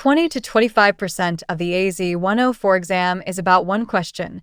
20 to 25% of the AZ-104 exam is about one question: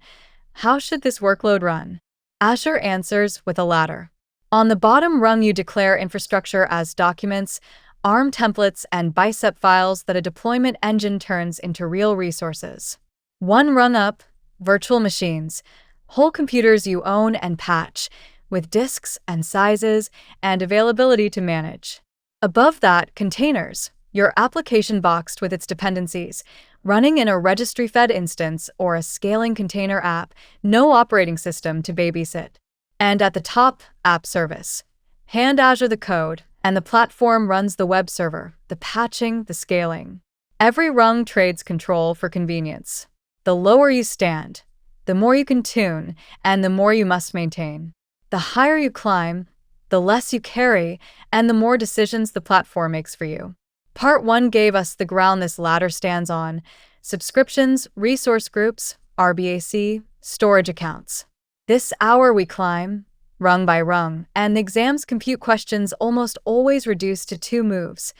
how should this workload run? Azure answers with a ladder. On the bottom rung, you declare infrastructure as documents, ARM templates, and Bicep files that a deployment engine turns into real resources. One rung up, virtual machines, whole computers you own and patch, with disks and sizes and availability to manage. Above that, containers, your application boxed with its dependencies, running in a registry-fed instance or a scaling container app, no operating system to babysit. And at the top, app service. Hand Azure the code, and the platform runs the web server, the patching, the scaling. Every rung trades control for convenience. The lower you stand, the more you can tune, and the more you must maintain. The higher you climb, the less you carry, and the more decisions the platform makes for you. Part 1 gave us the ground this ladder stands on: subscriptions, resource groups, RBAC, storage accounts. This hour we climb, rung by rung, and the exam's compute questions almost always reduce to 2 moves.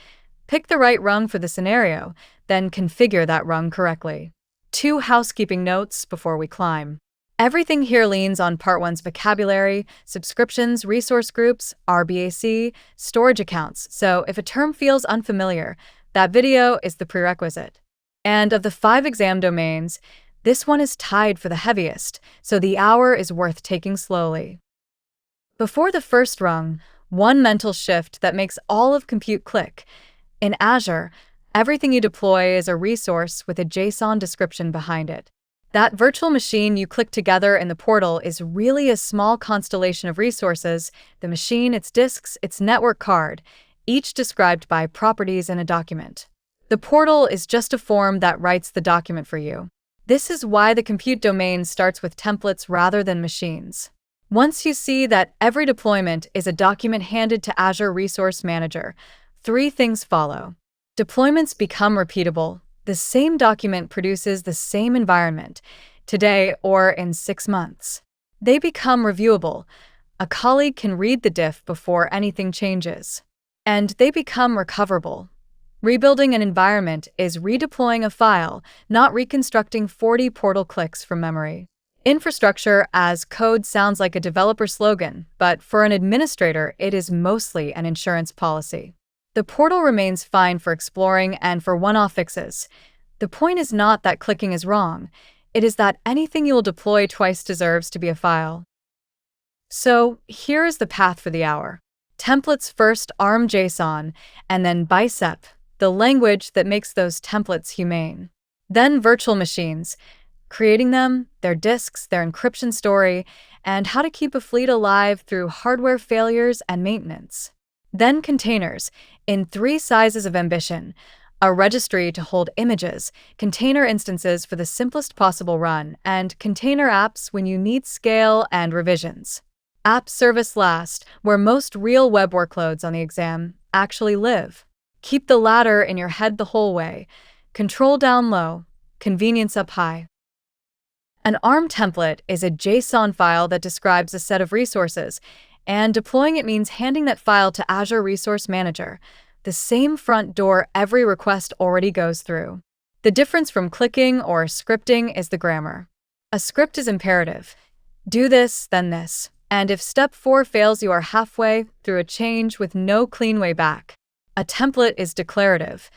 Pick the right rung for the scenario, then configure that rung correctly. 2 housekeeping notes before we climb. Everything here leans on Part 1's vocabulary: subscriptions, resource groups, RBAC, storage accounts, so if a term feels unfamiliar, that video is the prerequisite. And of the 5 exam domains, this one is tied for the heaviest, so the hour is worth taking slowly. Before the first rung, one mental shift that makes all of compute click. In Azure, everything you deploy is a resource with a JSON description behind it. That virtual machine you click together in the portal is really a small constellation of resources: the machine, its disks, its network card, each described by properties in a document. The portal is just a form that writes the document for you. This is why the compute domain starts with templates rather than machines. Once you see that every deployment is a document handed to Azure Resource Manager, 3 things follow. Deployments become repeatable. The same document produces the same environment, today or in 6 months. They become reviewable. A colleague can read the diff before anything changes. And they become recoverable. Rebuilding an environment is redeploying a file, not reconstructing 40 portal clicks from memory. Infrastructure as code sounds like a developer slogan, but for an administrator, it is mostly an insurance policy. The portal remains fine for exploring and for one-off fixes. The point is not that clicking is wrong. It is that anything you will deploy twice deserves to be a file. So here is the path for the hour. Templates first, ARM JSON, and then Bicep, the language that makes those templates humane. Then virtual machines, creating them, their disks, their encryption story, and how to keep a fleet alive through hardware failures and maintenance. Then containers, in 3 sizes of ambition: a registry to hold images, container instances for the simplest possible run, and container apps when you need scale and revisions. App service last, where most real web workloads on the exam actually live. Keep the ladder in your head the whole way. Control down low, convenience up high. An ARM template is a JSON file that describes a set of resources, and deploying it means handing that file to Azure Resource Manager, the same front door every request already goes through. The difference from clicking or scripting is the grammar. A script is imperative. Do this, then this. And if step 4 fails, you are halfway through a change with no clean way back. A template is declarative.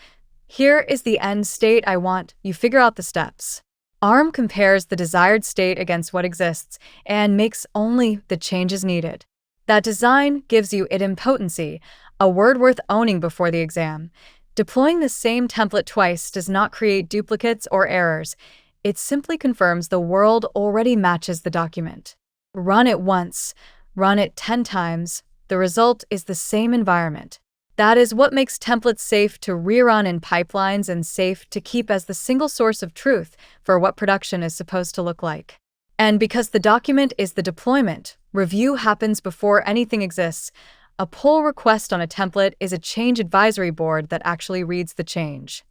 Here is the end state I want, you figure out the steps. ARM compares the desired state against what exists and makes only the changes needed. That design gives you idempotency, a word worth owning before the exam. Deploying the same template twice does not create duplicates or errors. It simply confirms the world already matches the document. Run it once, run it 10 times. The result is the same environment. That is what makes templates safe to rerun in pipelines and safe to keep as the single source of truth for what production is supposed to look like. And because the document is the deployment, review happens before anything exists. A pull request on a template is a change advisory board that actually reads the change.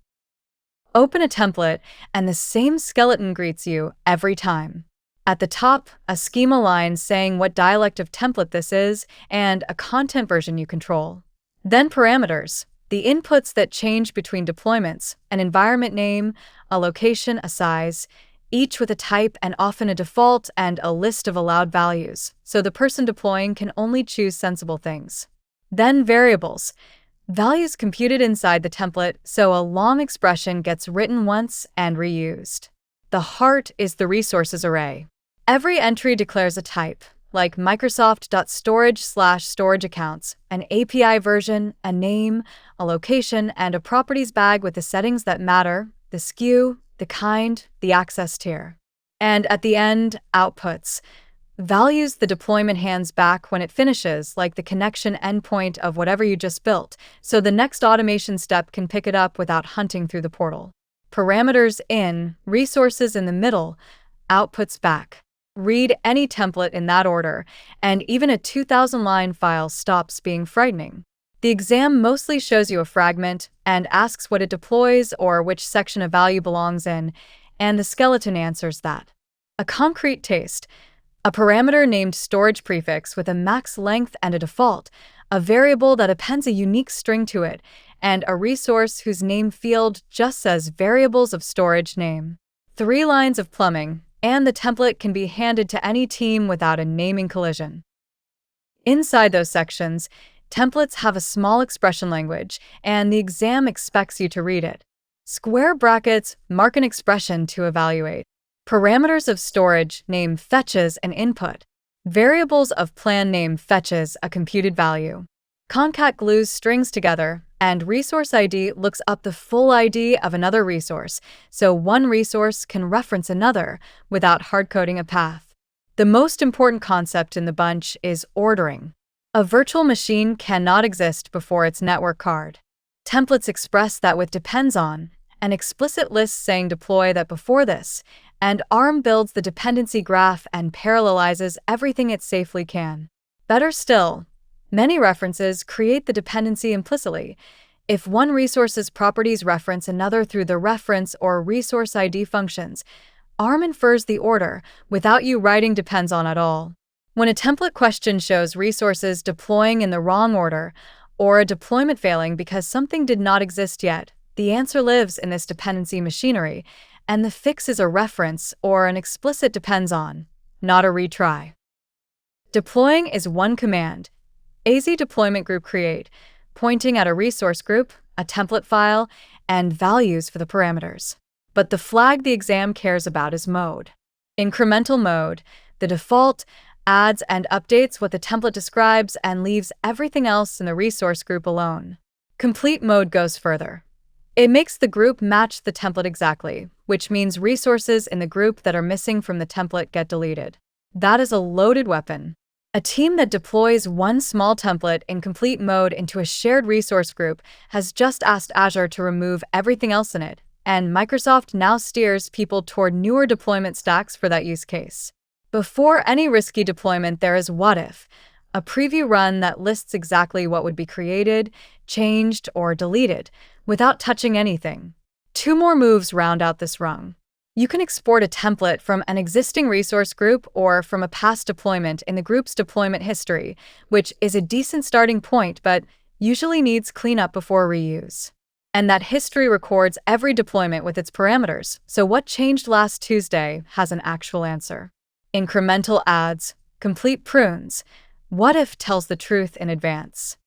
Open a template, and the same skeleton greets you every time. At the top, a schema line saying what dialect of template this is and a content version you control. Then parameters, The inputs that change between deployments, an environment name, a location, a size, each with a type and often a default and a list of allowed values, so the person deploying can only choose sensible things. Then variables. Values computed inside the template, so a long expression gets written once and reused. The heart is the resources array. Every entry declares a type, like Microsoft.storage/storage accounts, an API version, a name, a location, and a properties bag with the settings that matter, the SKU, the kind, the access tier. And at the end, outputs. Values the deployment hands back when it finishes, like the connection endpoint of whatever you just built, so the next automation step can pick it up without hunting through the portal. Parameters in, resources in the middle, outputs back. Read any template in that order, and even a 2,000-line file stops being frightening. The exam mostly shows you a fragment and asks what it deploys or which section a value belongs in, and the skeleton answers that. A concrete taste. A parameter named storage prefix with a max length and a default, a variable that appends a unique string to it, and a resource whose name field just says variables of storage name. 3 lines of plumbing, and the template can be handed to any team without a naming collision. Inside those sections, templates have a small expression language, and the exam expects you to read it. Square brackets mark an expression to evaluate. Parameters of storage name fetches an input. Variables of plan name fetches a computed value. Concat glues strings together, and resource ID looks up the full ID of another resource, so one resource can reference another without hardcoding a path. The most important concept in the bunch is ordering. A virtual machine cannot exist before its network card. Templates express that with depends on, an explicit list saying deploy that before this, and ARM builds the dependency graph and parallelizes everything it safely can. Better still, many references create the dependency implicitly. If one resource's properties reference another through the reference or resource ID functions, ARM infers the order without you writing depends on at all. When a template question shows resources deploying in the wrong order, or a deployment failing because something did not exist yet, the answer lives in this dependency machinery, and the fix is a reference or an explicit depends on, not a retry. Deploying is one command, AZ deployment group create, pointing at a resource group, a template file, and values for the parameters. But the flag the exam cares about is mode. Incremental mode, the default, adds and updates what the template describes and leaves everything else in the resource group alone. Complete mode goes further. It makes the group match the template exactly, which means resources in the group that are missing from the template get deleted. That is a loaded weapon. A team that deploys one small template in complete mode into a shared resource group has just asked Azure to remove everything else in it, and Microsoft now steers people toward newer deployment stacks for that use case. Before any risky deployment, there is what if, a preview run that lists exactly what would be created, changed, or deleted, without touching anything. 2 more moves round out this rung. You can export a template from an existing resource group or from a past deployment in the group's deployment history, which is a decent starting point but usually needs cleanup before reuse. And that history records every deployment with its parameters, so what changed last Tuesday has an actual answer. Incremental adds, complete prunes. What if tells the truth in advance.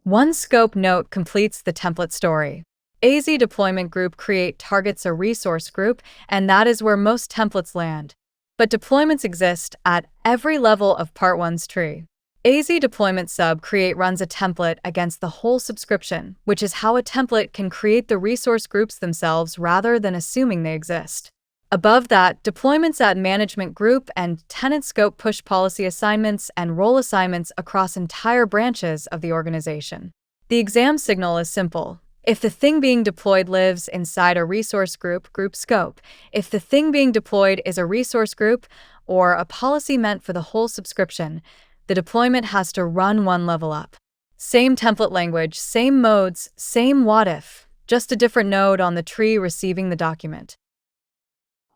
One scope note completes the template story. AZ deployment group create targets a resource group, and that is where most templates land. But deployments exist at every level of Part 1's tree. AZ deployment sub create runs a template against the whole subscription, which is how a template can create the resource groups themselves rather than assuming they exist. Above that, deployments at management group and tenant scope push policy assignments and role assignments across entire branches of the organization. The exam signal is simple. If the thing being deployed lives inside a resource group scope, if the thing being deployed is a resource group or a policy meant for the whole subscription, the deployment has to run one level up. Same template language, same modes, same what if, just a different node on the tree receiving the document.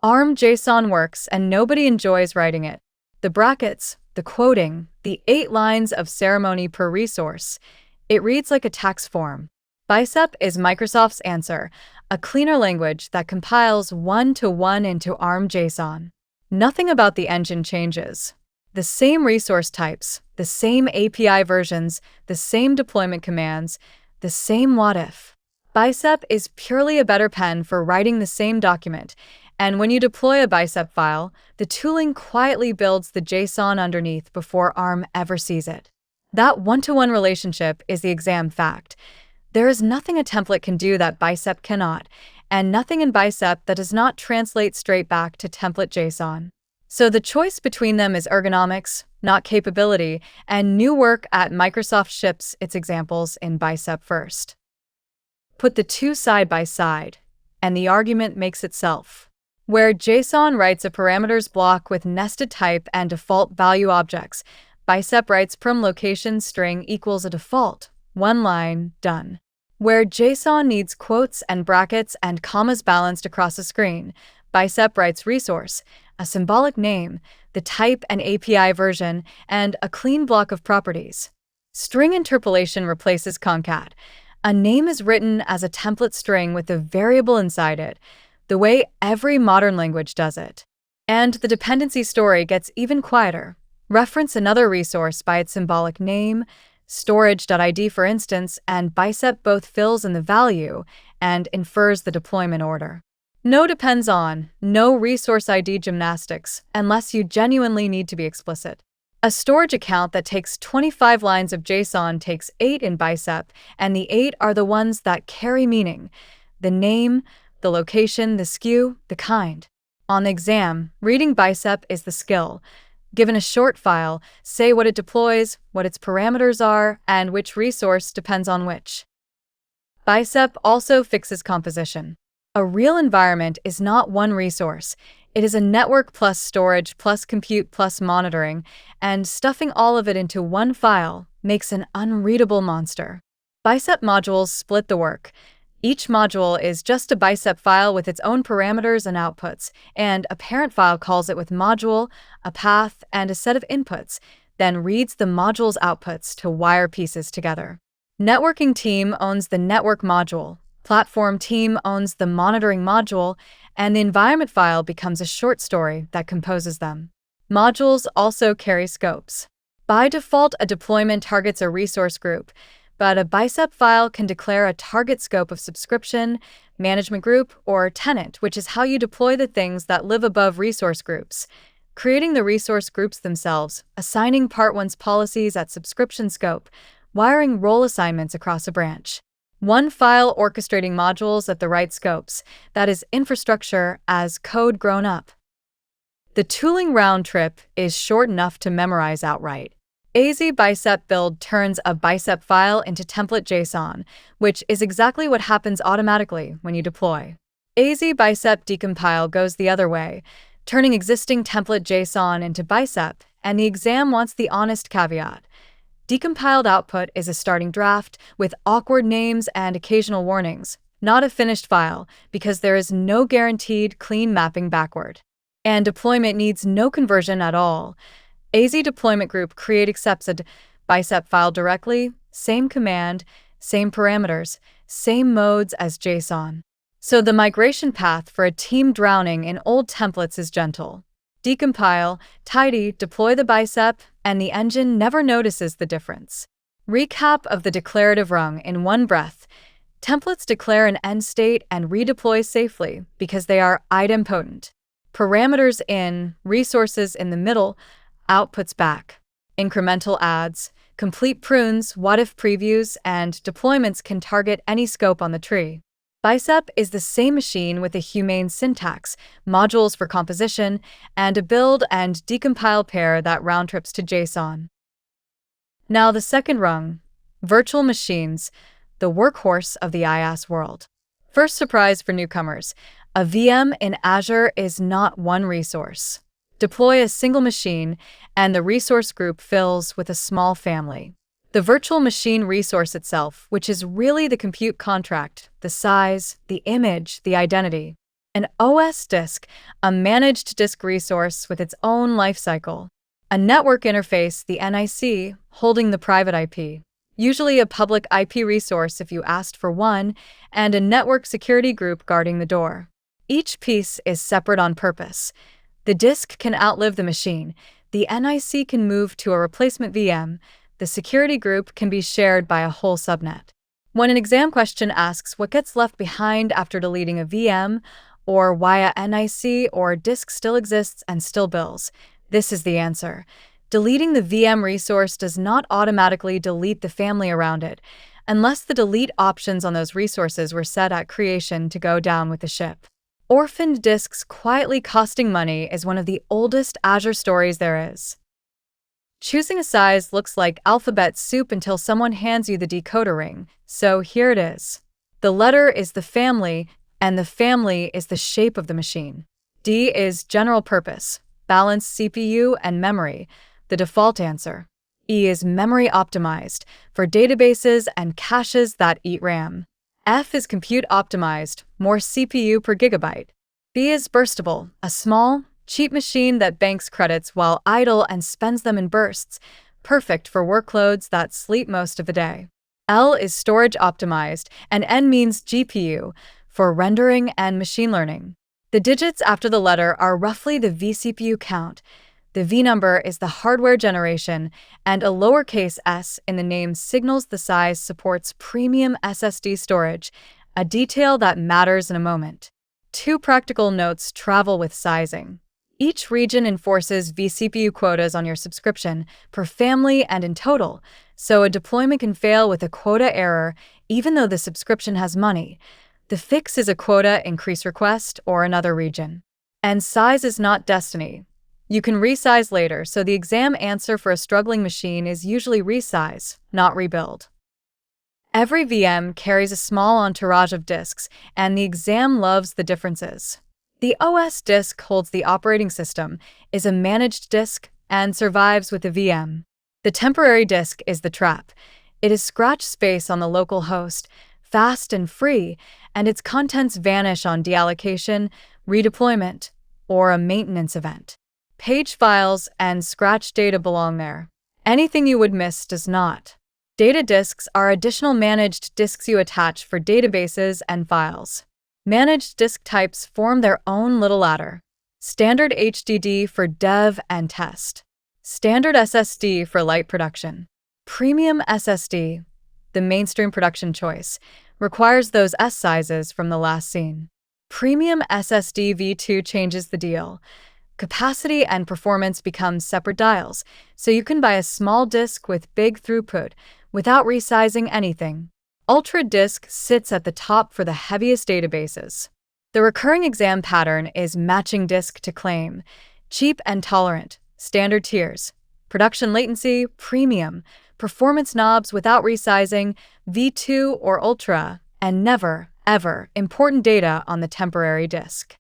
ARM JSON works and nobody enjoys writing it. The brackets, the quoting, the 8 lines of ceremony per resource. It reads like a tax form. Bicep is Microsoft's answer, a cleaner language that compiles one-to-one into ARM JSON. Nothing about the engine changes. The same resource types, the same API versions, the same deployment commands, the same what-if. Bicep is purely a better pen for writing the same document, and when you deploy a Bicep file, the tooling quietly builds the JSON underneath before ARM ever sees it. That one-to-one relationship is the exam fact. There is nothing a template can do that Bicep cannot, and nothing in Bicep that does not translate straight back to template JSON. So the choice between them is ergonomics, not capability, and new work at Microsoft ships its examples in Bicep first. Put the two side by side, and the argument makes itself. Where JSON writes a parameters block with nested type and default value objects, Bicep writes perm location string equals a default, one line, done. Where JSON needs quotes and brackets and commas balanced across a screen, Bicep writes resource, a symbolic name, the type and API version, and a clean block of properties. String interpolation replaces concat. A name is written as a template string with a variable inside it, the way every modern language does it. And the dependency story gets even quieter. Reference another resource by its symbolic name, storage.id for instance, and Bicep both fills in the value and infers the deployment order. No depends on, no resource ID gymnastics, unless you genuinely need to be explicit. A storage account that takes 25 lines of JSON takes 8 in Bicep, and the 8 are the ones that carry meaning: the name, the location, the SKU, the kind. On the exam, reading Bicep is the skill. Given a short file, say what it deploys, what its parameters are, and which resource depends on which. Bicep also fixes composition. A real environment is not one resource. It is a network plus storage plus compute plus monitoring, and stuffing all of it into one file makes an unreadable monster. Bicep modules split the work. Each module is just a Bicep file with its own parameters and outputs, and a parent file calls it with module, a path, and a set of inputs, then reads the module's outputs to wire pieces together. Networking team owns the network module, platform team owns the monitoring module, and the environment file becomes a short story that composes them. Modules also carry scopes. By default, a deployment targets a resource group, but a Bicep file can declare a target scope of subscription, management group, or tenant, which is how you deploy the things that live above resource groups. Creating the resource groups themselves, assigning Part 1's policies at subscription scope, wiring role assignments across a branch. One file orchestrating modules at the right scopes, that is infrastructure as code grown up. The tooling round trip is short enough to memorize outright. AZ-Bicep build turns a Bicep file into template JSON, which is exactly what happens automatically when you deploy. AZ-Bicep decompile goes the other way, turning existing template JSON into Bicep, and the exam wants the honest caveat. Decompiled output is a starting draft with awkward names and occasional warnings, not a finished file, because there is no guaranteed clean mapping backward. And deployment needs no conversion at all. AZ deployment group create accepts a Bicep file directly, same command, same parameters, same modes as JSON. So the migration path for a team drowning in old templates is gentle. Decompile, tidy, deploy the Bicep, and the engine never notices the difference. Recap of the declarative rung in one breath. Templates declare an end state and redeploy safely because they are idempotent. Parameters in, resources in the middle, outputs back. Incremental adds, complete prunes, what-if previews, and deployments can target any scope on the tree. Bicep is the same machine with a humane syntax, modules for composition, and a build and decompile pair that round-trips to JSON. Now the second rung, virtual machines, the workhorse of the IaaS world. First surprise for newcomers, a VM in Azure is not one resource. Deploy a single machine, and the resource group fills with a small family. The virtual machine resource itself, which is really the compute contract, the size, the image, the identity. An OS disk, a managed disk resource with its own lifecycle. A network interface, the NIC, holding the private IP. usually a public IP resource if you asked for one, and a network security group guarding the door. Each piece is separate on purpose. The disk can outlive the machine, the NIC can move to a replacement VM, the security group can be shared by a whole subnet. When an exam question asks what gets left behind after deleting a VM, or why a NIC or disk still exists and still bills, this is the answer. Deleting the VM resource does not automatically delete the family around it, unless the delete options on those resources were set at creation to go down with the ship. Orphaned disks quietly costing money is one of the oldest Azure stories there is. Choosing a size looks like alphabet soup until someone hands you the decoder ring, so here it is. The letter is the family, and the family is the shape of the machine. D is general purpose, balanced CPU and memory, the default answer. E is memory optimized, for databases and caches that eat RAM. F is compute optimized, more CPU per gigabyte. B is burstable, a small, cheap machine that banks credits while idle and spends them in bursts, perfect for workloads that sleep most of the day. L is storage optimized, and N means GPU, for rendering and machine learning. The digits after the letter are roughly the vCPU count. The V number is the hardware generation, and a lowercase s in the name signals the size supports premium SSD storage, a detail that matters in a moment. 2 practical notes travel with sizing. Each region enforces vCPU quotas on your subscription, per family and in total, so a deployment can fail with a quota error even though the subscription has money. The fix is a quota increase request or another region. And size is not destiny. You can resize later, so the exam answer for a struggling machine is usually resize, not rebuild. Every VM carries a small entourage of disks, and the exam loves the differences. The OS disk holds the operating system, is a managed disk, and survives with the VM. The temporary disk is the trap. It is scratch space on the local host, fast and free, and its contents vanish on deallocation, redeployment, or a maintenance event. Page files and scratch data belong there. Anything you would miss does not. Data disks are additional managed disks you attach for databases and files. Managed disk types form their own little ladder. Standard HDD for dev and test. Standard SSD for light production. Premium SSD, the mainstream production choice, requires those S sizes from the last scene. Premium SSD V2 changes the deal. Capacity and performance become separate dials, so you can buy a small disk with big throughput without resizing anything. Ultra disk sits at the top for the heaviest databases. The recurring exam pattern is matching disk to claim, cheap and tolerant, standard tiers, production latency, premium, performance knobs without resizing, V2 or Ultra, and never, ever, important data on the temporary disk.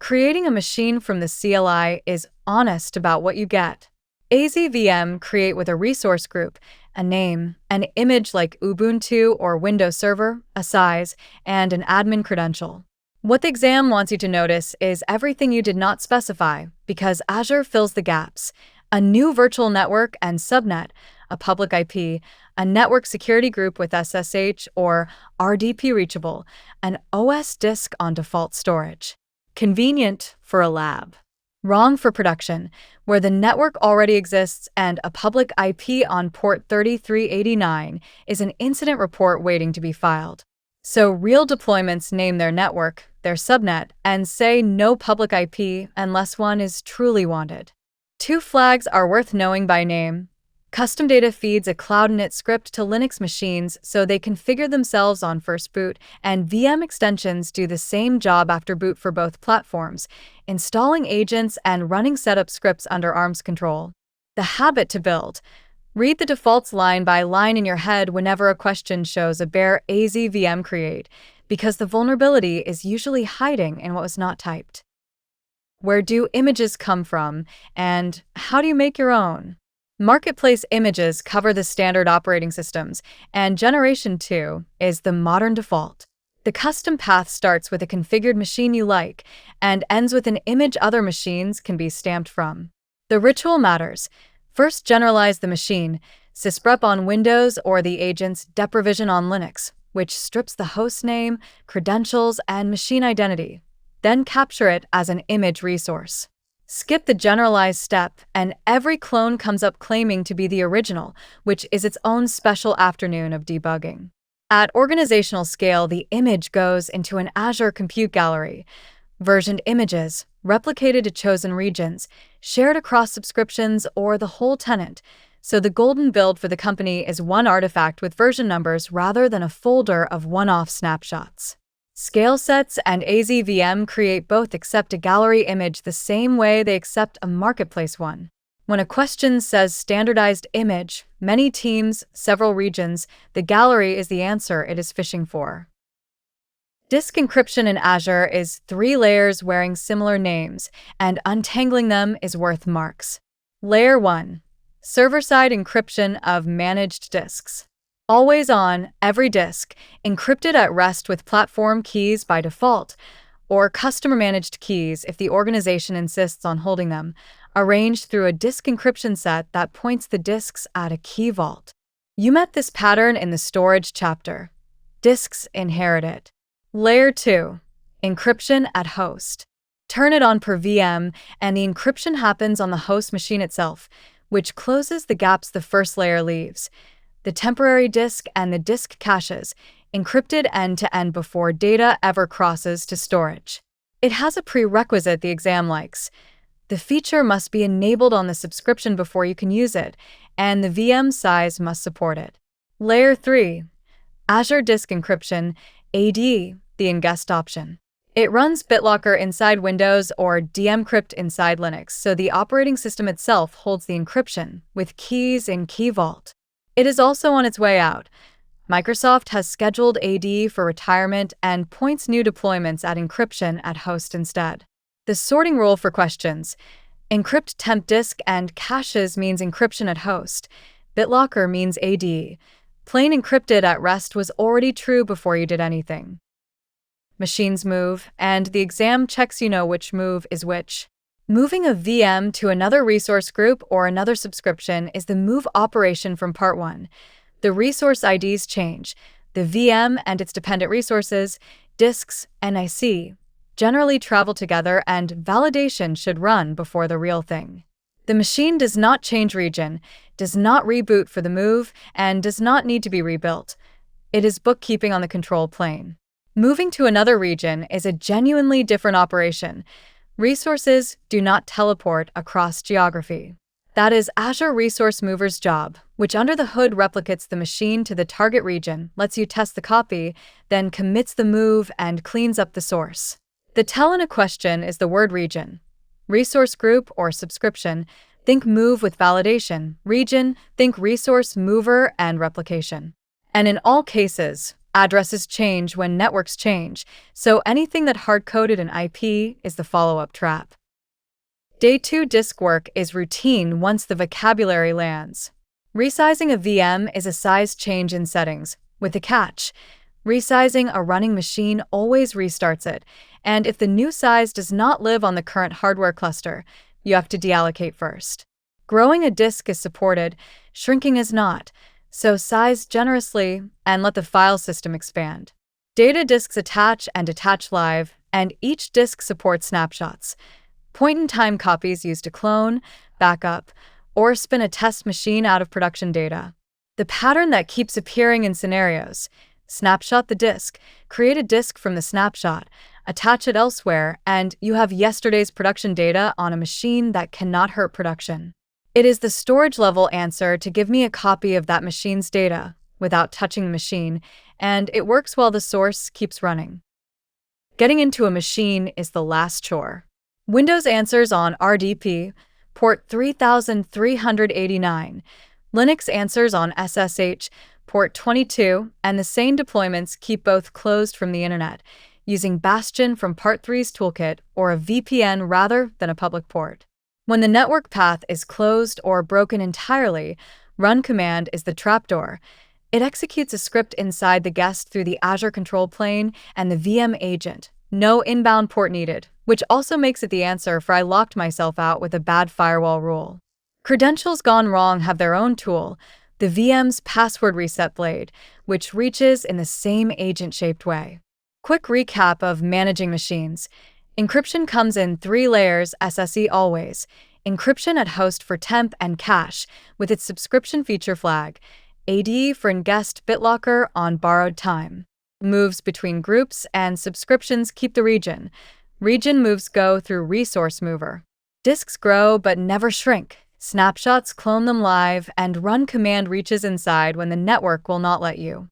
Creating a machine from the CLI is honest about what you get. AZ-VM create with a resource group, a name, an image like Ubuntu or Windows Server, a size, and an admin credential. What the exam wants you to notice is everything you did not specify, because Azure fills the gaps. A new virtual network and subnet, a public IP, a network security group with SSH or RDP reachable, an OS disk on default storage. Convenient for a lab. Wrong for production, where the network already exists and a public IP on port 3389 is an incident report waiting to be filed. So real deployments name their network, their subnet, and say no public IP unless one is truly wanted. 2 flags are worth knowing by name. Custom data feeds a cloud init script to Linux machines so they configure themselves on first boot, and VM extensions do the same job after boot for both platforms, installing agents and running setup scripts under ARM's control. The habit to build. Read the defaults line by line in your head whenever a question shows a bare AZ VM create, because the vulnerability is usually hiding in what was not typed. Where do images come from, and how do you make your own? Marketplace images cover the standard operating systems, and Generation 2 is the modern default. The custom path starts with a configured machine you like and ends with an image other machines can be stamped from. The ritual matters. First, generalize the machine. Sysprep on Windows, or the agent's deprovision on Linux, which strips the host name, credentials, and machine identity, then capture it as an image resource. Skip the generalized step, and every clone comes up claiming to be the original, which is its own special afternoon of debugging. At organizational scale, the image goes into an Azure Compute Gallery. Versioned images, replicated to chosen regions, shared across subscriptions or the whole tenant. So the golden build for the company is one artifact with version numbers rather than a folder of one-off snapshots. Scale sets and AZ-VM create both accept a gallery image the same way they accept a marketplace one. When a question says standardized image, many teams, several regions, the gallery is the answer it is fishing for. Disk encryption in Azure is 3 layers wearing similar names, and untangling them is worth marks. Layer 1. Server-side encryption of managed disks. Always on, every disk, encrypted at rest with platform keys by default, or customer-managed keys if the organization insists on holding them, arranged through a disk encryption set that points the disks at a key vault. You met this pattern in the storage chapter. Disks inherit it. Layer 2. Encryption at host. Turn it on per VM, and the encryption happens on the host machine itself, which closes the gaps the first layer leaves. The temporary disk and the disk caches, encrypted end-to-end before data ever crosses to storage. It has a prerequisite the exam likes. The feature must be enabled on the subscription before you can use it, and the VM size must support it. Layer 3. Azure Disk Encryption, AD, the ingest option. It runs BitLocker inside Windows or dencrypt inside Linux, so the operating system itself holds the encryption, with keys in Key Vault. It is also on its way out. Microsoft has scheduled AD for retirement and points new deployments at encryption at host instead. The sorting rule for questions. Encrypt temp disk and caches means encryption at host. BitLocker means AD. Plain encrypted at rest was already true before you did anything. Machines move, and the exam checks you know which move is which. Moving a VM to another resource group or another subscription is the move operation from Part 1. The resource IDs change. The VM and its dependent resources, disks, NIC, generally travel together, and validation should run before the real thing. The machine does not change region, does not reboot for the move, and does not need to be rebuilt. It is bookkeeping on the control plane. Moving to another region is a genuinely different operation. Resources do not teleport across geography. That is Azure Resource Mover's job, which under the hood replicates the machine to the target region, lets you test the copy, then commits the move and cleans up the source. The tell in a question is the word region. Resource group or subscription, think move with validation. Region, think resource mover and replication. And in all cases, addresses change when networks change, so anything that hard-coded an IP is the follow-up trap. Day 2 disk work is routine once the vocabulary lands. Resizing a VM is a size change in settings, with a catch. Resizing a running machine always restarts it, and if the new size does not live on the current hardware cluster, you have to deallocate first. Growing a disk is supported, shrinking is not. So size generously and let the file system expand. Data disks attach and detach live, and each disk supports snapshots. Point-in-time copies used to clone, backup, or spin a test machine out of production data. The pattern that keeps appearing in scenarios. Snapshot the disk, create a disk from the snapshot, attach it elsewhere, and you have yesterday's production data on a machine that cannot hurt production. It is the storage-level answer to give me a copy of that machine's data without touching the machine, and it works while the source keeps running. Getting into a machine is the last chore. Windows answers on RDP, port 3389. Linux answers on SSH, port 22, and the same deployments keep both closed from the internet, using Bastion from Part 3's toolkit or a VPN rather than a public port. When the network path is closed or broken entirely, run command is the trapdoor. It executes a script inside the guest through the Azure control plane and the VM agent. No inbound port needed, which also makes it the answer for I locked myself out with a bad firewall rule. Credentials gone wrong have their own tool, the VM's password reset blade, which reaches in the same agent-shaped way. Quick recap of managing machines. Encryption comes in 3 layers, SSE always. Encryption at host for temp and cache, with its subscription feature flag. AD for ingest BitLocker on borrowed time. Moves between groups and subscriptions keep the region. Region moves go through resource mover. Disks grow but never shrink. Snapshots clone them live, and run command reaches inside when the network will not let you.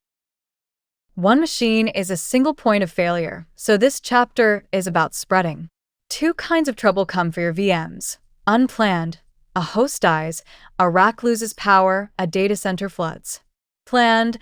One machine is a single point of failure, so this chapter is about spreading. 2 kinds of trouble come for your VMs. Unplanned. A host dies, a rack loses power, a data center floods. Planned.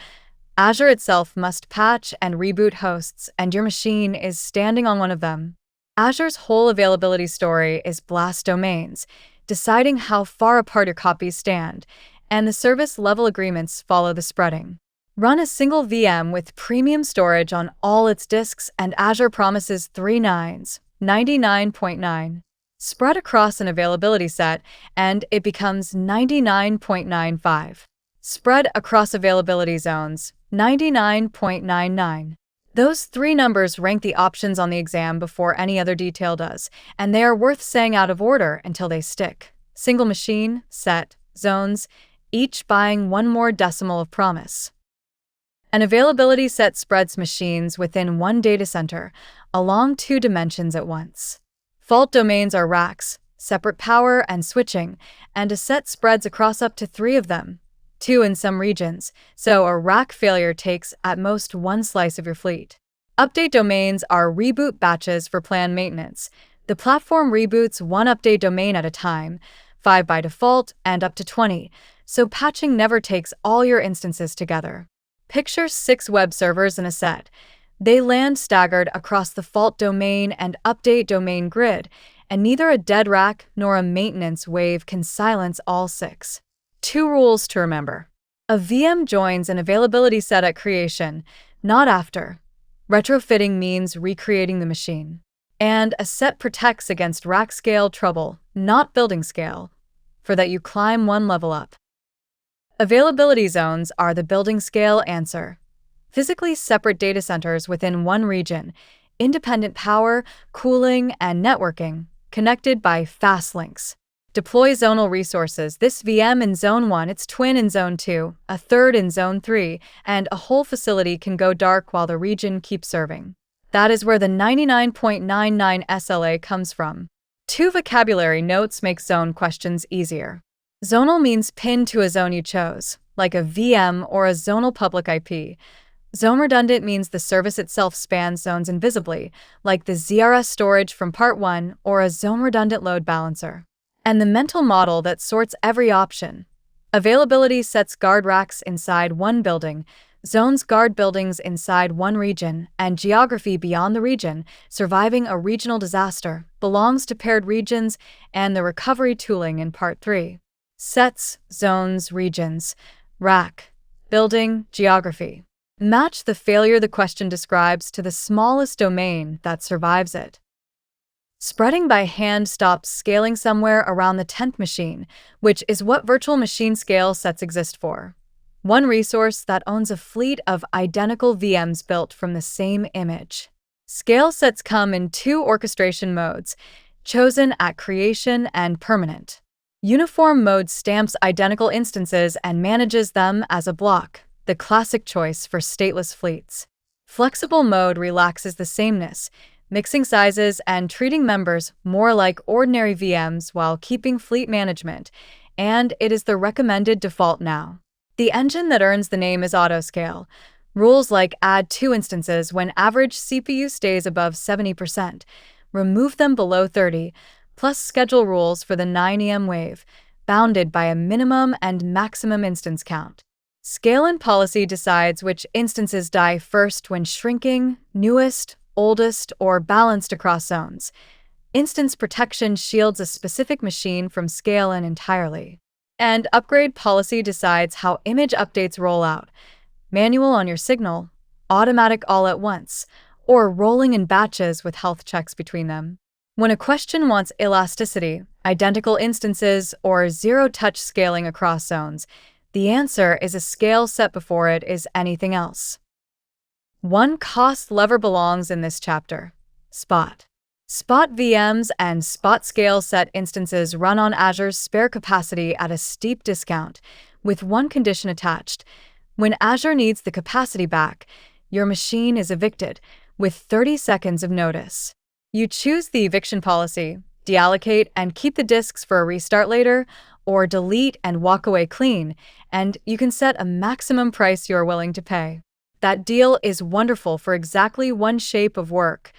Azure itself must patch and reboot hosts, and your machine is standing on one of them. Azure's whole availability story is blast domains, deciding how far apart your copies stand, and the service-level agreements follow the spreading. Run a single VM with premium storage on all its disks, and Azure promises 3 nines, 99.9. Spread across an availability set, and it becomes 99.95. Spread across availability zones, 99.99. Those 3 numbers rank the options on the exam before any other detail does, and they are worth saying out of order until they stick. Single machine, set, zones, each buying 1 more decimal of promise. An availability set spreads machines within 1 data center, along 2 dimensions at once. Fault domains are racks, separate power and switching, and a set spreads across up to 3 of them, 2 in some regions, so a rack failure takes at most 1 slice of your fleet. Update domains are reboot batches for planned maintenance. The platform reboots 1 update domain at a time, 5 by default and up to 20, so patching never takes all your instances together. Picture 6 web servers in a set. They land staggered across the fault domain and update domain grid, and neither a dead rack nor a maintenance wave can silence all 6. 2 rules to remember. A VM joins an availability set at creation, not after. Retrofitting means recreating the machine. And a set protects against rack scale trouble, not building scale, for that you climb 1 level up. Availability zones are the building scale answer. Physically separate data centers within 1 region, independent power, cooling, and networking, connected by fast links. Deploy zonal resources. This VM in Zone 1, its twin in Zone 2, a third in Zone 3, and a whole facility can go dark while the region keeps serving. That is where the 99.99 SLA comes from. 2 vocabulary notes make zone questions easier. Zonal means pinned to a zone you chose, like a VM or a zonal public IP. Zone redundant means the service itself spans zones invisibly, like the ZRS storage from Part 1 or a zone redundant load balancer. And the mental model that sorts every option. Availability sets guard racks inside 1 building, zones guard buildings inside 1 region, and geography beyond the region, surviving a regional disaster, belongs to paired regions and the recovery tooling in Part 3. Sets, zones, regions, rack, building, geography. Match the failure the question describes to the smallest domain that survives it. Spreading by hand stops scaling somewhere around the 10th machine, which is what virtual machine scale sets exist for. 1 resource that owns a fleet of identical VMs built from the same image. Scale sets come in 2 orchestration modes, chosen at creation and permanent. Uniform mode stamps identical instances and manages them as a block, the classic choice for stateless fleets. Flexible mode relaxes the sameness, mixing sizes and treating members more like ordinary VMs while keeping fleet management, and it is the recommended default now. The engine that earns the name is autoscale. Rules like add 2 instances when average CPU stays above 70%, remove them below 30%, plus schedule rules for the 9EM wave, bounded by a minimum and maximum instance count. Scale and policy decides which instances die first when shrinking, newest, oldest, or balanced across zones. Instance protection shields a specific machine from scale-in entirely. And upgrade policy decides how image updates roll out. Manual on your signal, automatic all at once, or rolling in batches with health checks between them. When a question wants elasticity, identical instances, or zero-touch scaling across zones, The answer is a scale set before it is anything else. One cost lever belongs in this chapter: Spot. Spot VMs and Spot scale set instances run on Azure's spare capacity at a steep discount, with one condition attached. When Azure needs the capacity back, your machine is evicted, with 30 seconds of notice. You choose the eviction policy, deallocate and keep the disks for a restart later, or delete and walk away clean, and you can set a maximum price you're willing to pay. That deal is wonderful for exactly one shape of work: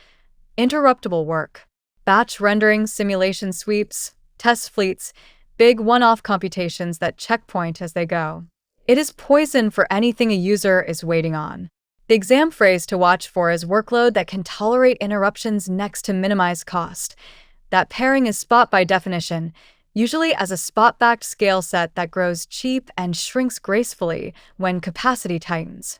interruptible work. Batch rendering, simulation sweeps, test fleets, big one-off computations that checkpoint as they go. It is poison for anything a user is waiting on. The exam phrase to watch for is workload that can tolerate interruptions next to minimize cost. That pairing is Spot by definition, usually as a spot-backed scale set that grows cheap and shrinks gracefully when capacity tightens.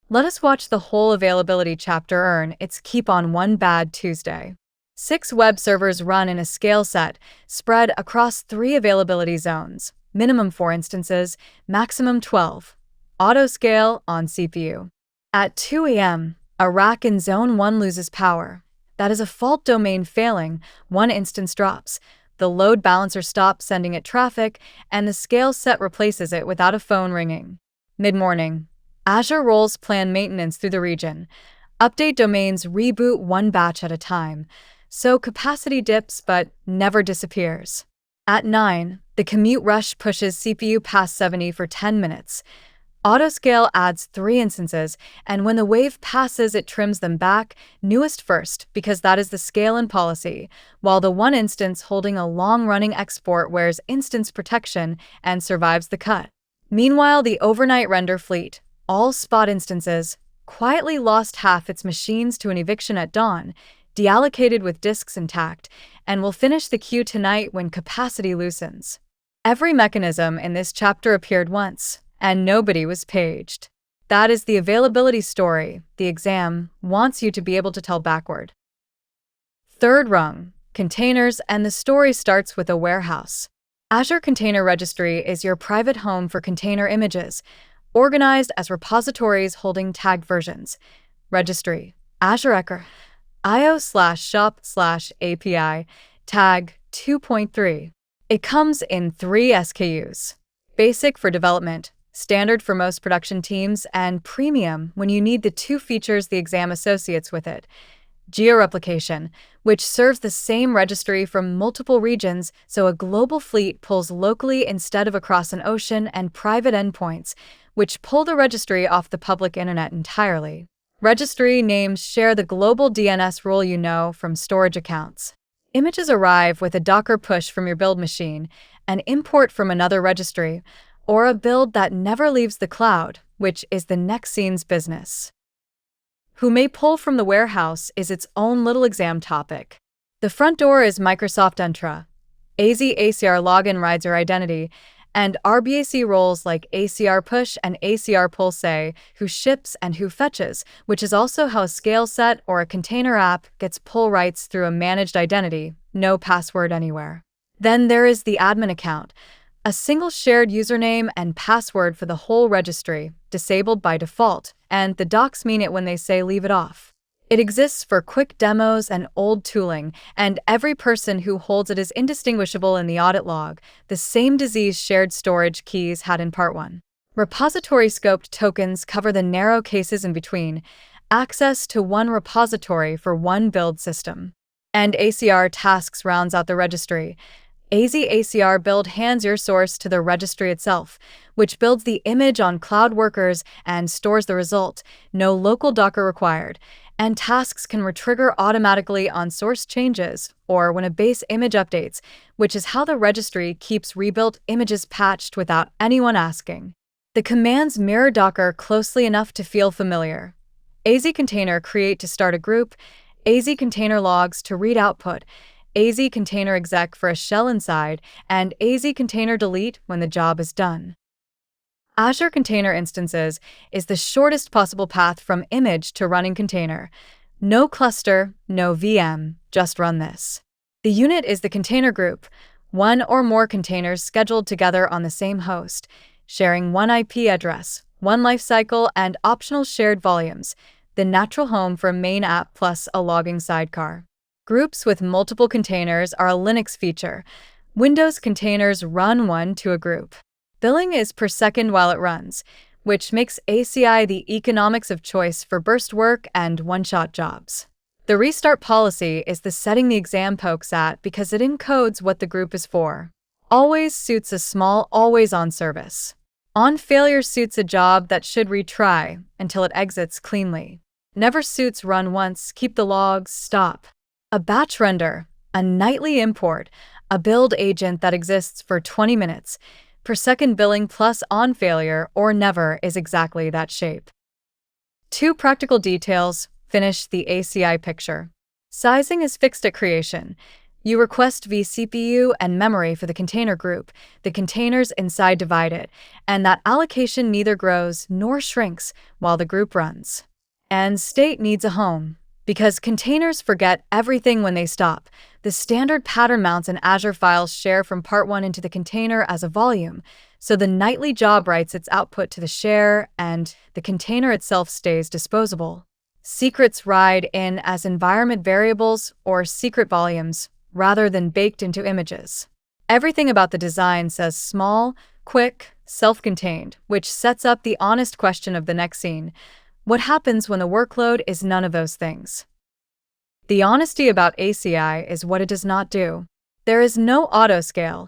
Let us watch the whole availability chapter earn its keep on one bad Tuesday. 6 web servers run in a scale set, spread across 3 availability zones, minimum 4 instances, maximum 12. Auto-scale on CPU. At 2 a.m., a rack in Zone 1 loses power. That is a fault domain failing, 1 instance drops. The load balancer stops sending it traffic, and the scale set replaces it without a phone ringing. Mid-morning, Azure roles plan maintenance through the region. Update domains reboot one batch at a time, so capacity dips but never disappears. At 9, the commute rush pushes CPU past 70 for 10 minutes. Autoscale adds 3 instances, and when the wave passes, it trims them back, newest first, because that is the scale and policy, while the 1 instance holding a long-running export wears instance protection and survives the cut. Meanwhile, the overnight render fleet, all Spot instances, quietly lost half its machines to an eviction at dawn, deallocated with disks intact, and will finish the queue tonight when capacity loosens. Every mechanism in this chapter appeared once, and nobody was paged. That is the availability story the exam wants you to be able to tell backward. Third rung, containers, and the story starts with a warehouse. Azure Container Registry is your private home for container images, organized as repositories holding tagged versions. Registry, Azure Ecker, IO/shop/API, tag 2.3. It comes in 3 SKUs. Basic for development, standard for most production teams, and premium when you need the 2 features the exam associates with it. Georeplication, which serves the same registry from multiple regions so a global fleet pulls locally instead of across an ocean, and private endpoints, which pull the registry off the public internet entirely. Registry names share the global DNS rule you know from storage accounts. Images arrive with a Docker push from your build machine, an import from another registry, or a build that never leaves the cloud, which is the next scene's business. Who may pull from the warehouse is its own little exam topic. The front door is Microsoft Entra. AZ-ACR login rides your identity, and RBAC roles like ACR push and ACR pull say who ships and who fetches, which is also how a scale set or a container app gets pull rights through a managed identity, no password anywhere. Then there is the admin account, a single shared username and password for the whole registry, disabled by default, and the docs mean it when they say leave it off. It exists for quick demos and old tooling, and every person who holds it is indistinguishable in the audit log, the same disease shared storage keys had in Part 1. Repository-scoped tokens cover the narrow cases in between, access to one repository for one build system. And ACR tasks rounds out the registry. AZ-ACR build hands your source to the registry itself, which builds the image on cloud workers and stores the result, no local Docker required, and tasks can retrigger automatically on source changes or when a base image updates, which is how the registry keeps rebuilt images patched without anyone asking. The commands mirror Docker closely enough to feel familiar. AZ container create to start a group, AZ container logs to read output, AZ container exec for a shell inside, and AZ container delete when the job is done. Azure Container Instances is the shortest possible path from image to running container. No cluster, no VM, just run this. The unit is the container group, one or more containers scheduled together on the same host, sharing one IP address, one lifecycle, and optional shared volumes, the natural home for a main app plus a logging sidecar. Groups with multiple containers are a Linux feature. Windows containers run one to a group. Billing is per second while it runs, which makes ACI the economics of choice for burst work and one-shot jobs. The restart policy is the setting the exam pokes at because it encodes what the group is for. Always suits a small, always-on service. On failure suits a job that should retry until it exits cleanly. Never suits run once, keep the logs, stop. A batch render, a nightly import, a build agent that exists for 20 minutes, per second billing plus on failure or never is exactly that shape. 2 practical details finish the ACI picture. Sizing is fixed at creation. You request vCPU and memory for the container group, the containers inside divide it, and that allocation neither grows nor shrinks while the group runs. And state needs a home. Because containers forget everything when they stop, the standard pattern mounts in Azure files share from part 1 into the container as a volume, so the nightly job writes its output to the share and the container itself stays disposable. Secrets ride in as environment variables or secret volumes rather than baked into images. Everything about the design says small, quick, self-contained, which sets up the honest question of the next scene. What happens when the workload is none of those things? The honesty about ACI is what it does not do. There is no autoscale.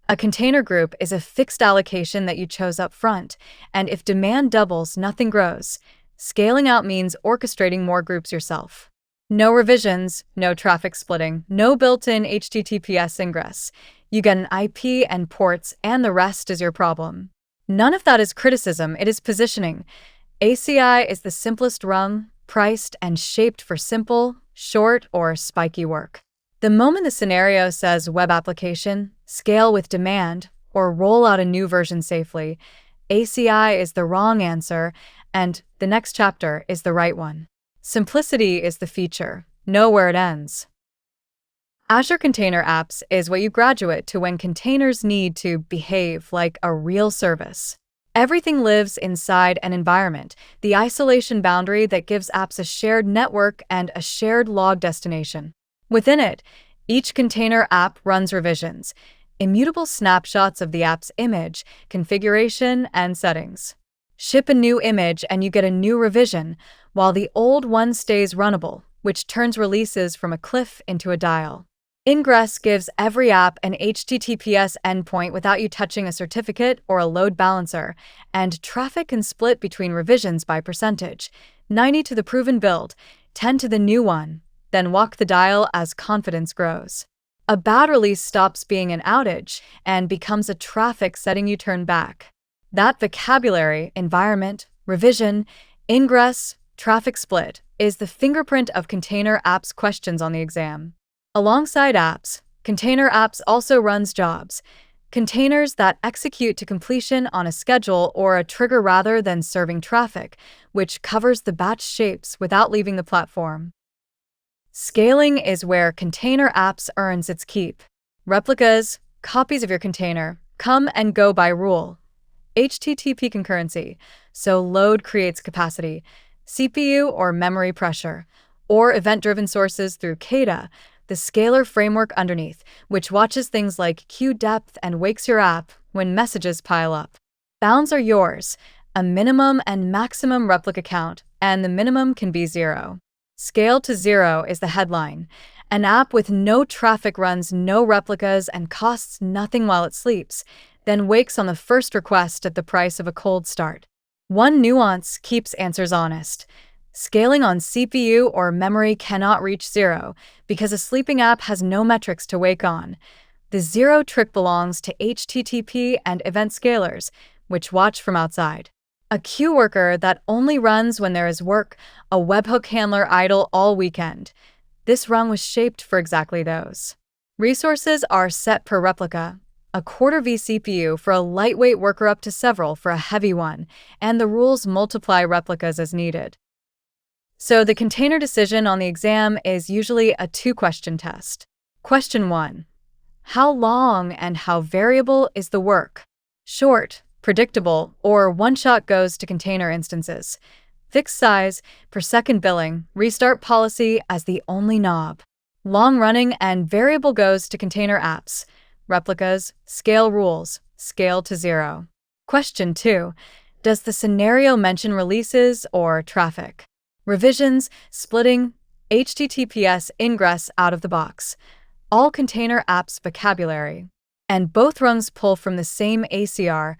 A container group is a fixed allocation that you chose up front, and if demand doubles, nothing grows. Scaling out means orchestrating more groups yourself. No revisions, no traffic splitting, no built-in HTTPS ingress. You get an IP and ports, and the rest is your problem. None of that is criticism, it is positioning. ACI is the simplest rung, priced and shaped for simple, short, or spiky work. The moment the scenario says web application, scale with demand, or roll out a new version safely, ACI is the wrong answer, and the next chapter is the right one. Simplicity is the feature. Know where it ends. Azure Container Apps is what you graduate to when containers need to behave like a real service. Everything lives inside an environment, the isolation boundary that gives apps a shared network and a shared log destination. Within it, each container app runs revisions, immutable snapshots of the app's image, configuration, and settings. Ship a new image and you get a new revision, while the old one stays runnable, which turns releases from a cliff into a dial. Ingress gives every app an HTTPS endpoint without you touching a certificate or a load balancer, and traffic can split between revisions by percentage, 90 to the proven build, 10 to the new one, then walk the dial as confidence grows. A bad release stops being an outage and becomes a traffic setting you turn back. That vocabulary, environment, revision, ingress, traffic split, is the fingerprint of Container Apps questions on the exam. Alongside apps, Container Apps also runs jobs, containers that execute to completion on a schedule or a trigger rather than serving traffic, which covers the batch shapes without leaving the platform. Scaling is where Container Apps earns its keep. Replicas, copies of your container, come and go by rule. HTTP concurrency, so load creates capacity, CPU or memory pressure, or event-driven sources through KEDA, the scalar framework underneath, which watches things like queue depth and wakes your app when messages pile up. Bounds are yours, a minimum and maximum replica count, and the minimum can be 0. Scale to 0 is the headline. An app with no traffic runs no replicas and costs nothing while it sleeps, then wakes on the first request at the price of a cold start. One nuance keeps answers honest. Scaling on CPU or memory cannot reach 0 because a sleeping app has no metrics to wake on. The 0 trick belongs to HTTP and event scalars, which watch from outside. A queue worker that only runs when there is work, a webhook handler idle all weekend. This rung was shaped for exactly those. Resources are set per replica, a quarter vCPU for a lightweight worker up to several for a heavy one, and the rules multiply replicas as needed. So the container decision on the exam is usually a 2-question test. Question 1. How long and how variable is the work? Short. Predictable, or one-shot goes to container instances. Fixed size, per second billing, restart policy as the only knob. Long-running and variable goes to container apps. Replicas, scale rules, scale to 0. Question 2. Does the scenario mention releases or traffic? Revisions, splitting, HTTPS ingress out of the box. All container apps vocabulary. And both rungs pull from the same ACR,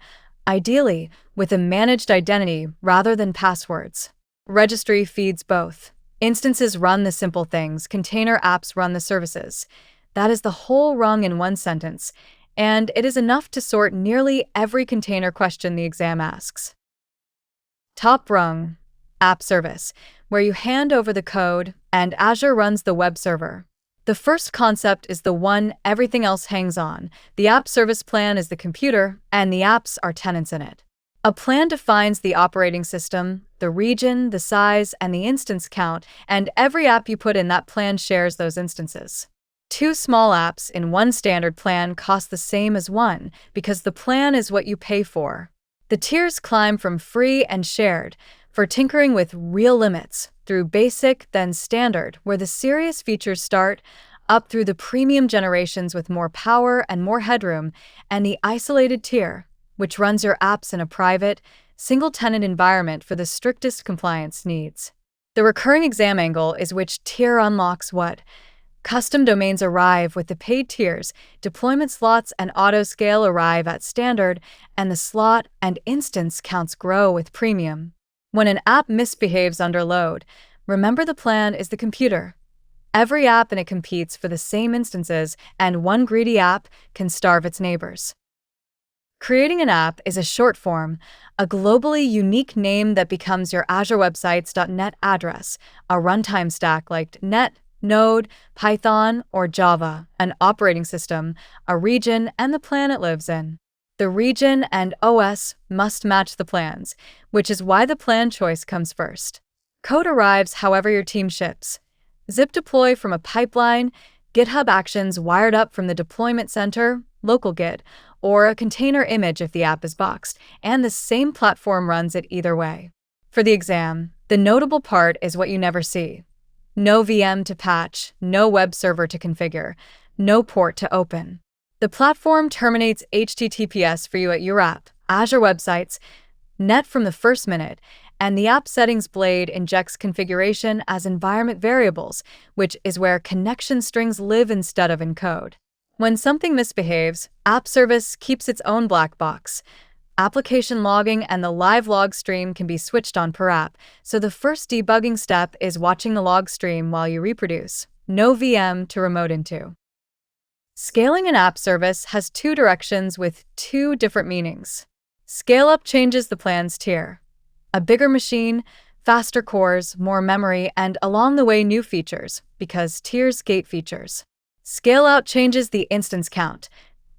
ideally with a managed identity rather than passwords. Registry feeds both. Instances run the simple things, container apps run the services. That is the whole rung in one sentence, and it is enough to sort nearly every container question the exam asks. Top rung, app service, where you hand over the code and Azure runs the web server. The first concept is the one everything else hangs on. The app service plan is the computer, and the apps are tenants in it. A plan defines the operating system, the region, the size, and the instance count, and every app you put in that plan shares those instances. 2 small apps in one standard plan cost the same as one because the plan is what you pay for. The tiers climb from free and shared, for tinkering with real limits, through basic, then standard, where the serious features start, up through the premium generations with more power and more headroom, and the isolated tier, which runs your apps in a private, single-tenant environment for the strictest compliance needs. The recurring exam angle is which tier unlocks what. Custom domains arrive with the paid tiers, deployment slots and auto-scale arrive at standard, and the slot and instance counts grow with premium. When an app misbehaves under load, remember the plan is the computer. Every app in it competes for the same instances, and one greedy app can starve its neighbors. Creating an app is a short form, a globally unique name that becomes your Azure Websites.net address, a runtime stack like Net, Node, Python, or Java, an operating system, a region, and the plan it lives in. The region and OS must match the plans, which is why the plan choice comes first. Code arrives however your team ships. Zip deploy from a pipeline, GitHub Actions wired up from the deployment center, local Git, or a container image if the app is boxed, and the same platform runs it either way. For the exam, the notable part is what you never see. No VM to patch, no web server to configure, no port to open. The platform terminates HTTPS for you at your app, Azure Websites, net from the first minute, and the app settings blade injects configuration as environment variables, which is where connection strings live instead of in code. When something misbehaves, app service keeps its own black box. Application logging and the live log stream can be switched on per app, so the first debugging step is watching the log stream while you reproduce. No VM to remote into. Scaling an app service has 2 directions with 2 different meanings. Scale up changes the plan's tier. A bigger machine, faster cores, more memory, and along the way new features, because tiers gate features. Scale out changes the instance count.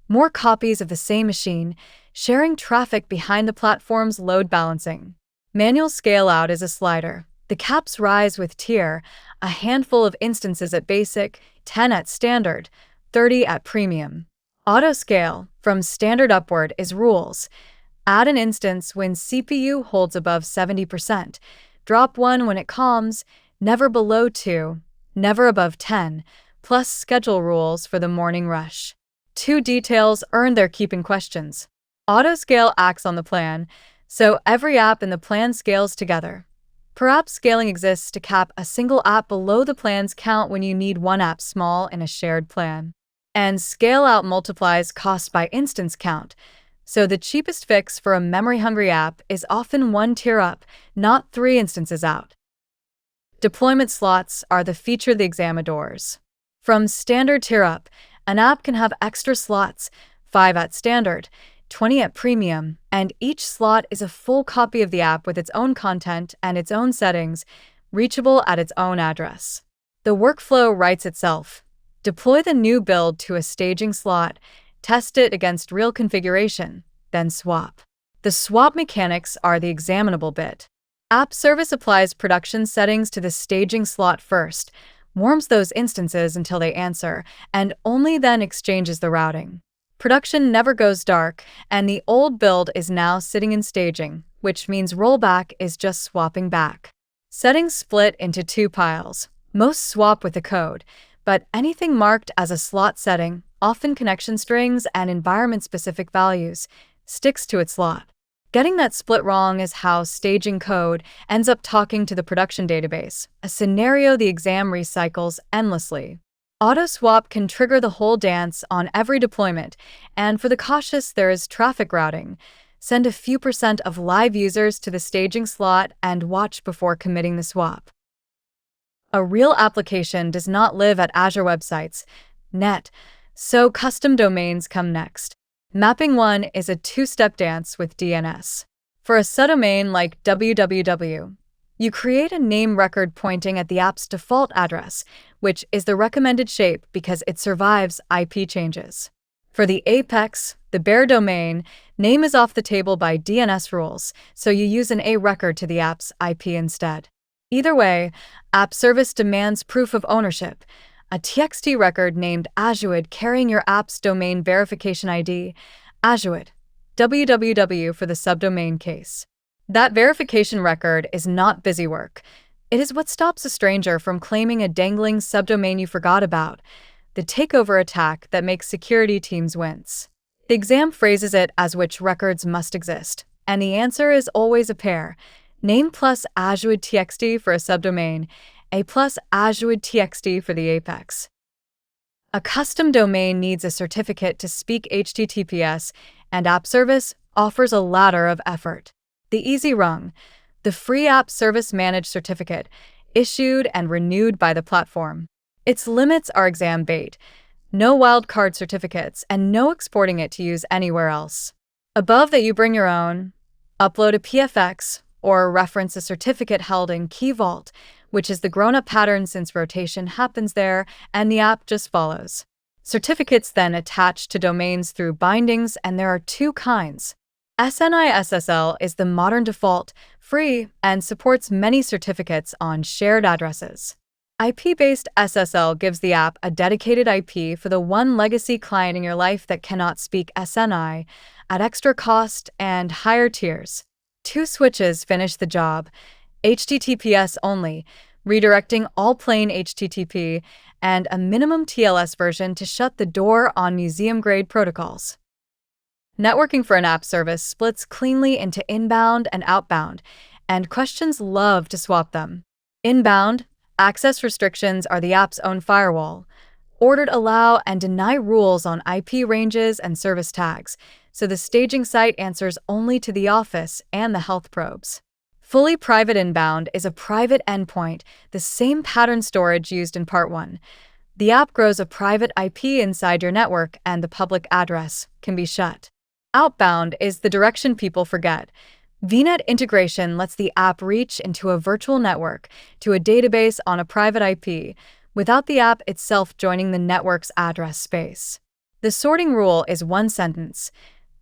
More copies of the same machine, sharing traffic behind the platform's load balancing. Manual scale out is a slider. The caps rise with tier, a handful of instances at basic, 10 at standard, 30 at premium. Auto scale, from standard upward, is rules. Add an instance when CPU holds above 70%. Drop one when it calms, never below 2, never above 10, plus schedule rules for the morning rush. 2 details earn their keeping questions. Autoscale acts on the plan, so every app in the plan scales together. Per app scaling exists to cap a single app below the plan's count when you need one app small in a shared plan. And scale out multiplies cost by instance count, so the cheapest fix for a memory-hungry app is often 1 tier up, not 3 instances out. Deployment slots are the feature the exam adores. From standard tier up, an app can have extra slots, 5 at standard, 20 at premium, and each slot is a full copy of the app with its own content and its own settings, reachable at its own address. The workflow writes itself. Deploy the new build to a staging slot, test it against real configuration, then swap. The swap mechanics are the examinable bit. App service applies production settings to the staging slot first, warms those instances until they answer, and only then exchanges the routing. Production never goes dark, and the old build is now sitting in staging, which means rollback is just swapping back. Settings split into two piles. Most swap with the code, but anything marked as a slot setting, often connection strings and environment-specific values, sticks to its slot. Getting that split wrong is how staging code ends up talking to the production database, a scenario the exam recycles endlessly. Auto-swap can trigger the whole dance on every deployment, and for the cautious, there is traffic routing. Send a few % of live users to the staging slot and watch before committing the swap. A real application does not live at Azure websites, net, so custom domains come next. Mapping 1 is a two-step dance with DNS. For a subdomain like www, you create a name record pointing at the app's default address, which is the recommended shape because it survives IP changes. For the apex, the bare domain, name is off the table by DNS rules, so you use an A record to the app's IP instead. Either way, app service demands proof of ownership, a TXT record named AZ-104 carrying your app's domain verification ID, AZ-104, www for the subdomain case. That verification record is not busy work. It is what stops a stranger from claiming a dangling subdomain you forgot about, the takeover attack that makes security teams wince. The exam phrases it as which records must exist, and the answer is always a pair. Name plus AZ-104 TXT for a subdomain, A plus AZ-104 TXT for the apex. A custom domain needs a certificate to speak HTTPS, and app service offers a ladder of effort. The Easy Rung, the free app service managed certificate, issued and renewed by the platform. Its limits are exam bait. No wildcard certificates, and no exporting it to use anywhere else. Above that, you bring your own, upload a PFX, or reference a certificate held in Key Vault, which is the grown-up pattern since rotation happens there and the app just follows. Certificates then attach to domains through bindings, and there are two kinds. SNI SSL is the modern default, free, and supports many certificates on shared addresses. IP-based SSL gives the app a dedicated IP for the one legacy client in your life that cannot speak SNI, at extra cost and higher tiers. Two switches finish the job, HTTPS only, redirecting all plain HTTP, and a minimum TLS version to shut the door on museum-grade protocols. Networking for an app service splits cleanly into inbound and outbound, and questions love to swap them. Inbound, access restrictions are the app's own firewall. Ordered allow and deny rules on IP ranges and service tags, so the staging site answers only to the office and the health probes. Fully private inbound is a private endpoint, the same pattern storage used in Part 1. The app grows a private IP inside your network, and the public address can be shut. Outbound is the direction people forget. VNet integration lets the app reach into a virtual network to a database on a private IP, without the app itself joining the network's address space. The sorting rule is one sentence.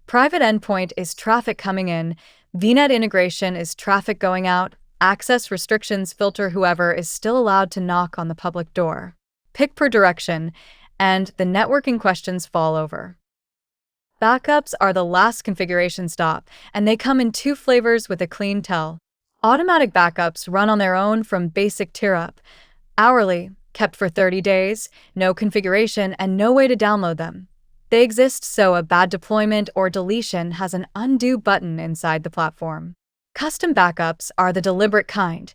Private endpoint is traffic coming in, VNet integration is traffic going out, access restrictions filter whoever is still allowed to knock on the public door. Pick per direction, and the networking questions fall over. Backups are the last configuration stop, and they come in two flavors with a clean tell. Automatic backups run on their own from basic tier up. Hourly, kept for 30 days, no configuration, and no way to download them. They exist so a bad deployment or deletion has an undo button inside the platform. Custom backups are the deliberate kind.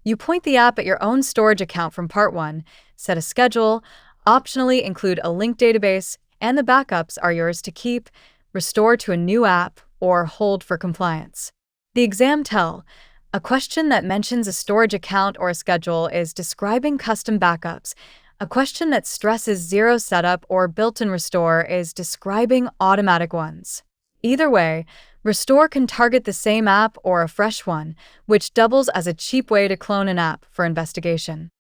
You point the app at your own storage account from Part 1, set a schedule, optionally include a linked database, and the backups are yours to keep, restore to a new app, or hold for compliance. The exam tell, a question that mentions a storage account or a schedule, is describing custom backups. A question that stresses zero setup or built-in restore is describing automatic ones. Either way, restore can target the same app or a fresh one, which doubles as a cheap way to clone an app for investigation.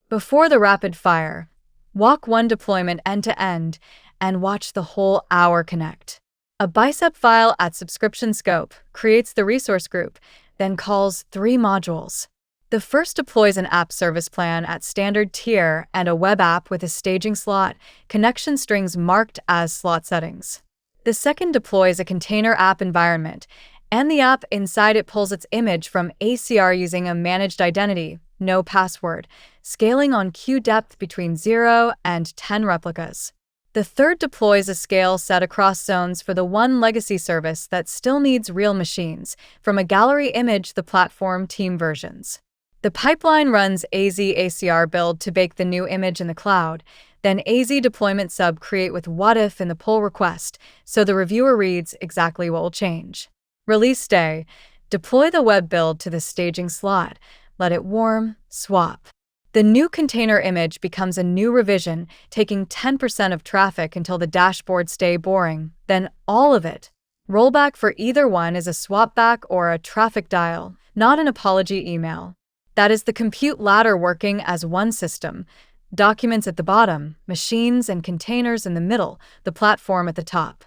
Before the rapid fire, walk one deployment end-to-end and watch the whole hour connect. A Bicep file at subscription scope creates the resource group, then calls 3 modules. The first deploys an app service plan at standard tier and a web app with a staging slot, connection strings marked as slot settings. The second deploys a container app environment, and the app inside it pulls its image from ACR using a managed identity, no password, scaling on queue depth between 0 and 10 replicas. The third deploys a scale set across zones for the one legacy service that still needs real machines, from a gallery image the platform team versions. The pipeline runs AZ-ACR build to bake the new image in the cloud, then AZ deployment sub create with what if in the pull request, so the reviewer reads exactly what will change. Release day. Deploy the web build to the staging slot. Let it warm, swap. The new container image becomes a new revision, taking 10% of traffic until the dashboard stay boring, then all of it. Rollback for either one is a swap back or a traffic dial, not an apology email. That is the compute ladder working as one system. Documents at the bottom, machines and containers in the middle, the platform at the top.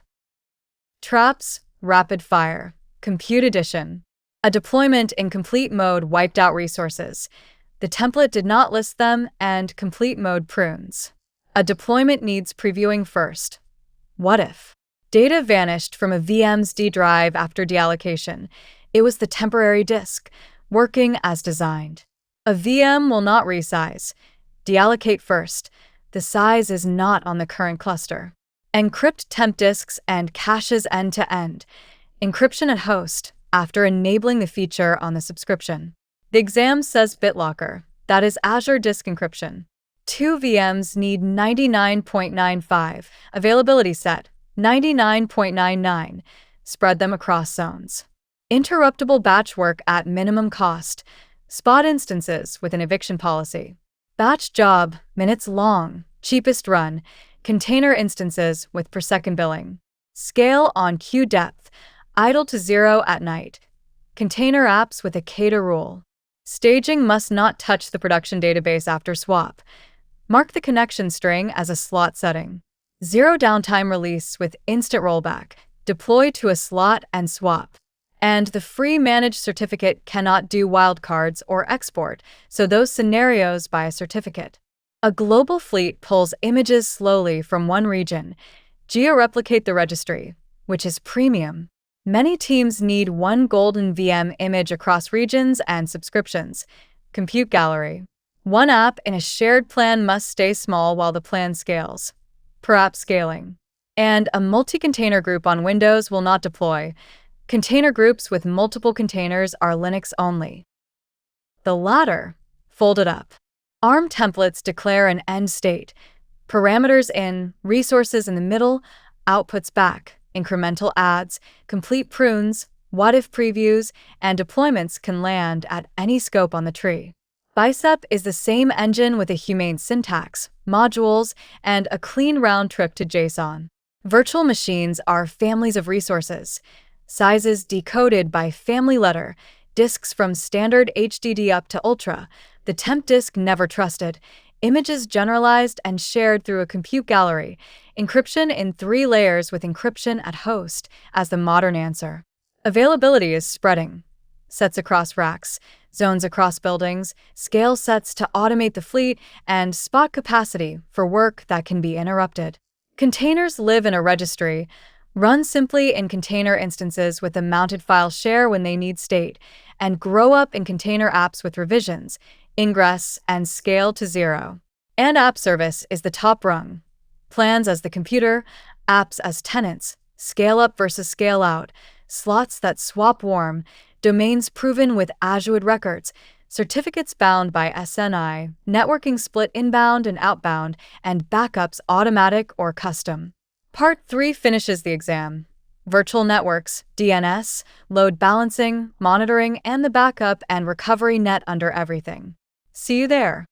Traps, rapid fire. Compute Edition. A deployment in complete mode wiped out resources. The template did not list them, and complete mode prunes. A deployment needs previewing first. What if? Data vanished from a VM's D drive after deallocation. It was the temporary disk, working as designed. A VM will not resize. Deallocate first. The size is not on the current cluster. Encrypt temp disks and caches end-to-end. Encryption at host, after enabling the feature on the subscription. The exam says BitLocker, that is Azure Disk Encryption. 2 VMs need 99.95, availability set, 99.99, spread them across zones. Interruptible batch work at minimum cost, spot instances with an eviction policy. Batch job, minutes long, cheapest run, container instances with per second billing. Scale on queue depth, idle to 0 at night. Container apps with a KEDA rule. Staging must not touch the production database after swap. Mark the connection string as a slot setting. 0 downtime release with instant rollback. Deploy to a slot and swap. And the free managed certificate cannot do wildcards or export, so those scenarios buy a certificate. A global fleet pulls images slowly from one region. Geo-replicate the registry, which is premium. Many teams need one golden VM image across regions and subscriptions. Compute gallery. One app in a shared plan must stay small while the plan scales. Per app scaling. And a multi-container group on Windows will not deploy. Container groups with multiple containers are Linux only. The latter, folded up. ARM templates declare an end state. Parameters in, resources in the middle, outputs back, incremental adds, complete prunes, what-if previews, and deployments can land at any scope on the tree. Bicep is the same engine with a humane syntax, modules, and a clean round trip to JSON. Virtual machines are families of resources. Sizes decoded by family letter, disks from standard HDD up to Ultra, the temp disk never trusted, images generalized and shared through a compute gallery, encryption in 3 layers with encryption at host as the modern answer. Availability is spreading. Sets across racks, zones across buildings, scale sets to automate the fleet, and spot capacity for work that can be interrupted. Containers live in a registry. Run simply in container instances with a mounted file share when they need state, and grow up in container apps with revisions, ingress, and scale to 0. And app service is the top rung. Plans as the computer, apps as tenants, scale up versus scale out, slots that swap warm, domains proven with Azure records, certificates bound by SNI, networking split inbound and outbound, and backups automatic or custom. Part 3 finishes the exam. Virtual networks, DNS, load balancing, monitoring, and the backup and recovery net under everything. See you there.